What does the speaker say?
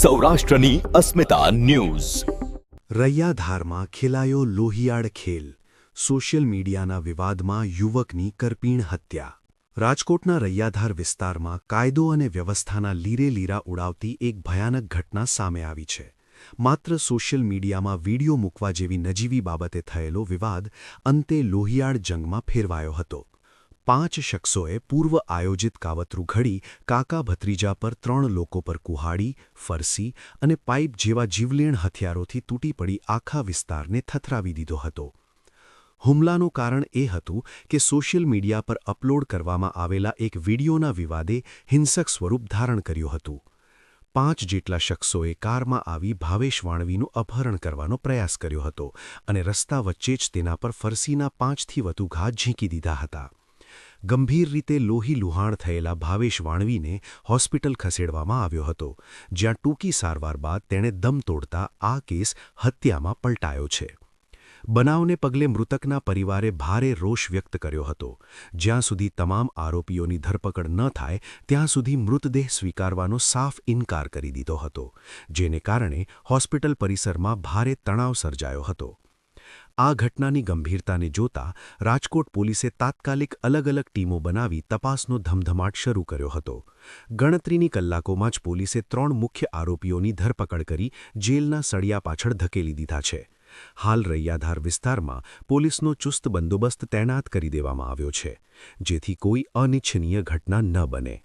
સૌરાષ્ટ્રની અસ્મિતા ન્યૂઝ। રૈયાધારમાં ખેલાયો લોહિયાળ ખેલ, સોશિયલ મીડિયાના વિવાદમાં યુવકની કરપીણ હત્યા। રાજકોટના રૈયાધાર વિસ્તારમાં કાયદો અને વ્યવસ્થાના લીરેલીરા ઉડાવતી એક ભયાનક ઘટના સામે આવી છે। માત્ર સોશિયલ મીડિયામાં વીડિયો મૂકવા જેવી નજીવી બાબતે થયેલો વિવાદ અંતે લોહિયાળ જંગમાં ફેરવાયો હતો। 5 શખ્સોએ પૂર્વ આયોજિત કાવતરું ઘડી કાકા ભત્રીજા પર 3 લોકો પર કુહાડી, ફરસી અને પાઇપ જેવા જીવલેણ હથિયારોથી તૂટી પડી આખા વિસ્તારને થથરાવી દીધો હતો। હુમલાનું કારણ એ હતું કે સોશિયલ મીડિયા પર અપલોડ કરવામાં આવેલા એક વીડિયોના વિવાદે હિંસક સ્વરૂપ ધારણ કર્યું હતું। 5 જેટલા શખ્સોએ કારમાં આવી ભાવેશ વાણવીનું અપહરણ કરવાનો પ્રયાસ કર્યો હતો અને રસ્તા વચ્ચે જ તેના પર ફરસીના 5થી વધુ ઘા ઝીંકી દીધા હતા। ગંભીર રીતે લોહી લુહાણ થયેલા ભાવેશ વાણવીને હોસ્પિટલ ખસેડવામાં આવ્યો હતો, જ્યાં ટૂંકી સારવાર બાદ તેણે દમ તોડતા આ કેસ હત્યામાં પલટાયો છે। બનાવને પગલે મૃતકના પરિવારે ભારે રોષ વ્યક્ત કર્યો હતો। જ્યાં સુધી તમામ આરોપીઓની ધરપકડ ન થાય ત્યાં સુધી મૃતદેહ સ્વીકારવાનો સાફ ઇનકાર કરી દીધો હતો, જેને કારણે હોસ્પિટલ પરિસરમાં ભારે તણાવ સર્જાયો હતો। આ ઘટનાની ગંભીરતાને જોતા રાજકોટ પોલીસે તાત્કાલિક અલગ-અલગ ટીમો બનાવી તપાસનો ધમધમાટ શરૂ કર્યો હતો। ગણતરીની કલાકોમાં જ પોલીસે 3 મુખ્ય આરોપીઓની ધરપકડ કરી જેલના સળિયા પાછળ ધકેલી દીધા છે। હાલ રૈયાધાર વિસ્તારમાં પોલીસનો ચુસ્ત બંદોબસ્ત તૈનાત કરી દેવામાં આવ્યો છે, જેથી કોઈ અનિચ્છનીય ઘટના ન બને।